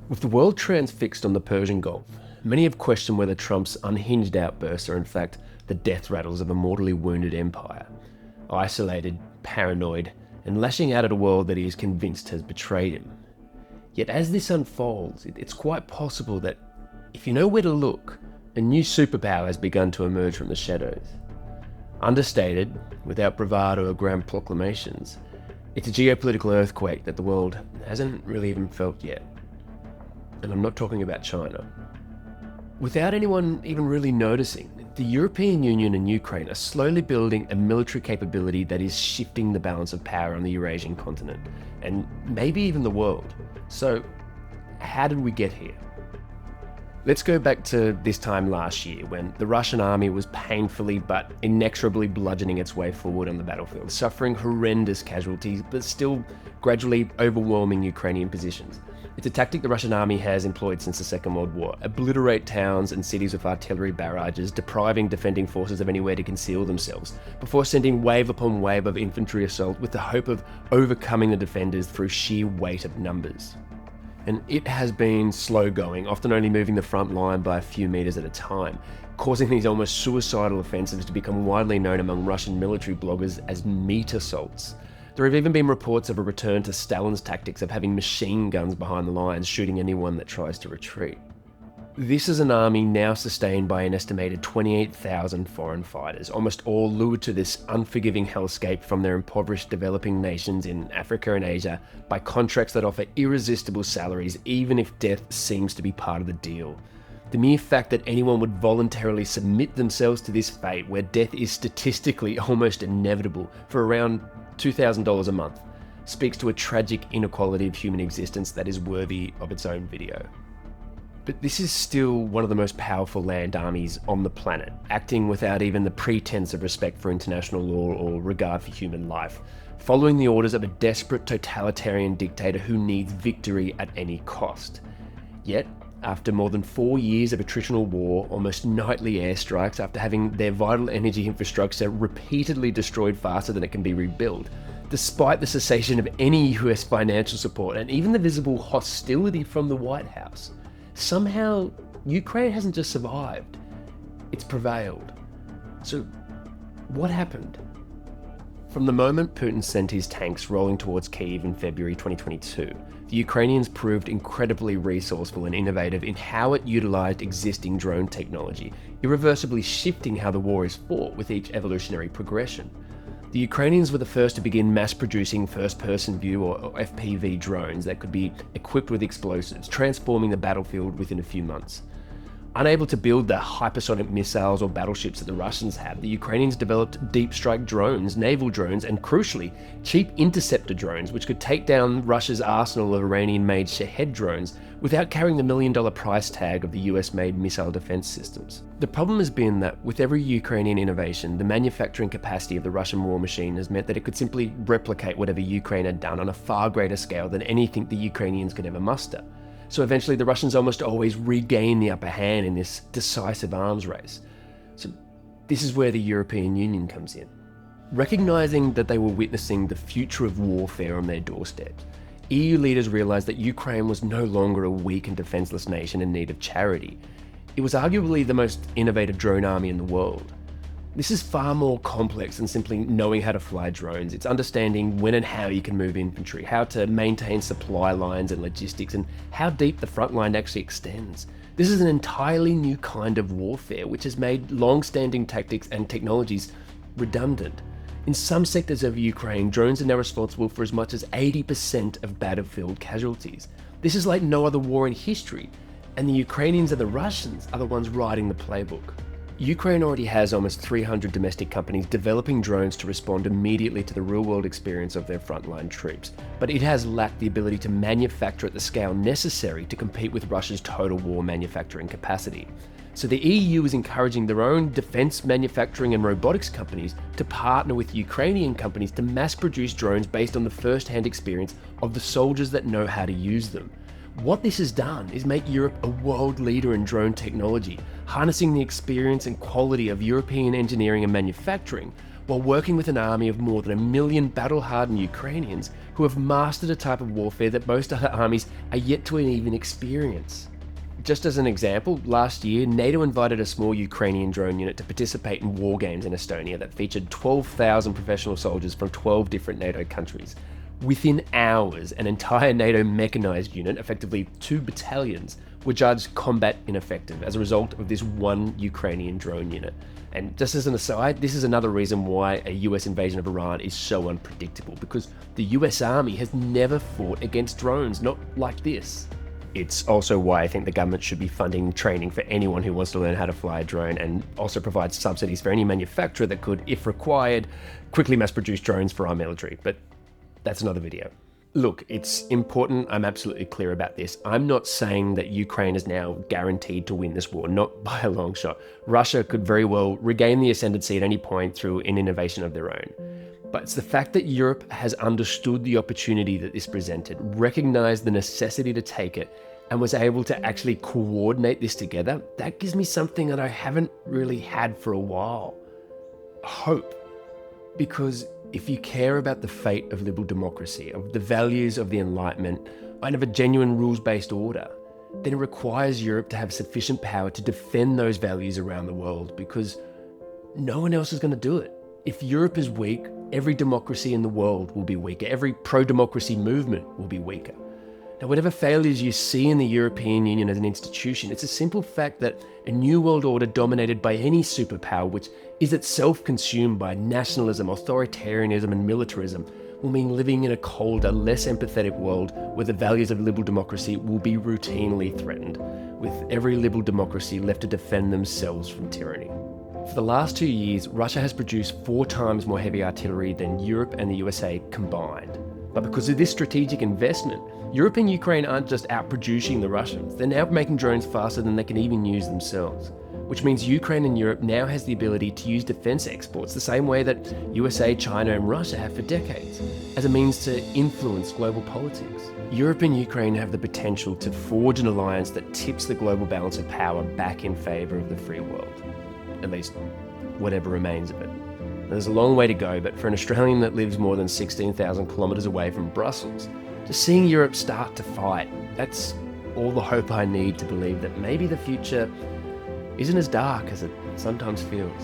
With the world transfixed on the Persian Gulf, many have questioned whether Trump's unhinged outbursts are in fact the death rattles of a mortally wounded empire, isolated, paranoid, and lashing out at a world that he is convinced has betrayed him. Yet as this unfolds, it's quite possible that, if you know where to look, a new superpower has begun to emerge from the shadows. Understated, without bravado or grand proclamations, it's a geopolitical earthquake that the world hasn't really even felt yet. And I'm not talking about China. Without anyone even really noticing, the European Union and Ukraine are slowly building a military capability that is shifting the balance of power on the Eurasian continent, and maybe even the world. So, how did we get here? Let's go back to this time last year when the Russian army was painfully but inexorably bludgeoning its way forward on the battlefield, suffering horrendous casualties but still gradually overwhelming Ukrainian positions. It's a tactic the Russian army has employed since the Second World War: obliterate towns and cities with artillery barrages, depriving defending forces of anywhere to conceal themselves, before sending wave upon wave of infantry assault with the hope of overcoming the defenders through sheer weight of numbers. And it has been slow going, often only moving the front line by a few meters at a time, causing these almost suicidal offensives to become widely known among Russian military bloggers as meat assaults. There have even been reports of a return to Stalin's tactics of having machine guns behind the lines, shooting anyone that tries to retreat. This is an army now sustained by an estimated 28,000 foreign fighters, almost all lured to this unforgiving hellscape from their impoverished developing nations in Africa and Asia by contracts that offer irresistible salaries, even if death seems to be part of the deal. The mere fact that anyone would voluntarily submit themselves to this fate, where death is statistically almost inevitable for around $2,000 a month, speaks to a tragic inequality of human existence that is worthy of its own video. But this is still one of the most powerful land armies on the planet, acting without even the pretense of respect for international law or regard for human life, following the orders of a desperate totalitarian dictator who needs victory at any cost. Yet, after more than 4 years of attritional war, almost nightly airstrikes, after having their vital energy infrastructure repeatedly destroyed faster than it can be rebuilt, despite the cessation of any US financial support and even the visible hostility from the White House, somehow Ukraine hasn't just survived, it's prevailed. So what happened? From the moment Putin sent his tanks rolling towards Kyiv in February 2022, the Ukrainians proved incredibly resourceful and innovative in how it utilised existing drone technology, irreversibly shifting how the war is fought with each evolutionary progression. The Ukrainians were the first to begin mass-producing first-person view or FPV drones that could be equipped with explosives, transforming the battlefield within a few months. Unable to build the hypersonic missiles or battleships that the Russians had, the Ukrainians developed deep strike drones, naval drones, and crucially, cheap interceptor drones which could take down Russia's arsenal of Iranian-made Shahed drones without carrying the million-dollar price tag of the US-made missile defense systems. The problem has been that with every Ukrainian innovation, the manufacturing capacity of the Russian war machine has meant that it could simply replicate whatever Ukraine had done on a far greater scale than anything the Ukrainians could ever muster. So eventually the Russians almost always regain the upper hand in this decisive arms race. So this is where the European Union comes in. Recognizing that they were witnessing the future of warfare on their doorstep, EU leaders realized that Ukraine was no longer a weak and defenseless nation in need of charity. It was arguably the most innovative drone army in the world. This is far more complex than simply knowing how to fly drones. It's understanding when and how you can move infantry, how to maintain supply lines and logistics, and how deep the front line actually extends. This is an entirely new kind of warfare, which has made long-standing tactics and technologies redundant. In some sectors of Ukraine, drones are now responsible for as much as 80% of battlefield casualties. This is like no other war in history, and the Ukrainians and the Russians are the ones writing the playbook. Ukraine already has almost 300 domestic companies developing drones to respond immediately to the real-world experience of their frontline troops, but it has lacked the ability to manufacture at the scale necessary to compete with Russia's total war manufacturing capacity. So the EU is encouraging their own defense manufacturing and robotics companies to partner with Ukrainian companies to mass-produce drones based on the first-hand experience of the soldiers that know how to use them. What this has done is make Europe a world leader in drone technology, harnessing the experience and quality of European engineering and manufacturing, while working with an army of more than 1 million battle-hardened Ukrainians who have mastered a type of warfare that most other armies are yet to even experience. Just as an example, last year, NATO invited a small Ukrainian drone unit to participate in war games in Estonia that featured 12,000 professional soldiers from 12 different NATO countries. Within hours, an entire NATO mechanized unit, effectively 2 battalions, were judged combat ineffective as a result of this one Ukrainian drone unit. And just as an aside, this is another reason why a US invasion of Iran is so unpredictable, because the US Army has never fought against drones, not like this. It's also why I think the government should be funding training for anyone who wants to learn how to fly a drone, and also provide subsidies for any manufacturer that could, if required, quickly mass produce drones for our military. But that's another video. Look, it's important, I'm absolutely clear about this. I'm not saying that Ukraine is now guaranteed to win this war, not by a long shot. Russia could very well regain the ascendancy at any point through an innovation of their own. But it's the fact that Europe has understood the opportunity that this presented, recognized the necessity to take it, and was able to actually coordinate this together. That gives me something that I haven't really had for a while. Hope. Because if you care about the fate of liberal democracy, of the values of the Enlightenment, and of a genuine rules-based order, then it requires Europe to have sufficient power to defend those values around the world, because no one else is going to do it. If Europe is weak, every democracy in the world will be weaker. Every pro-democracy movement will be weaker. Now, whatever failures you see in the European Union as an institution, it's a simple fact that a new world order dominated by any superpower, which is itself consumed by nationalism, authoritarianism, and militarism, will mean living in a colder, less empathetic world where the values of liberal democracy will be routinely threatened, with every liberal democracy left to defend themselves from tyranny. For the last 2 years, Russia has produced 4 times more heavy artillery than Europe and the USA combined. But because of this strategic investment, Europe and Ukraine aren't just outproducing the Russians, they're now making drones faster than they can even use themselves. Which means Ukraine and Europe now has the ability to use defense exports the same way that USA, China and Russia have for decades, as a means to influence global politics. Europe and Ukraine have the potential to forge an alliance that tips the global balance of power back in favour of the free world. At least, whatever remains of it. There's a long way to go, but for an Australian that lives more than 16,000 kilometres away from Brussels, just seeing Europe start to fight, that's all the hope I need to believe that maybe the future isn't as dark as it sometimes feels.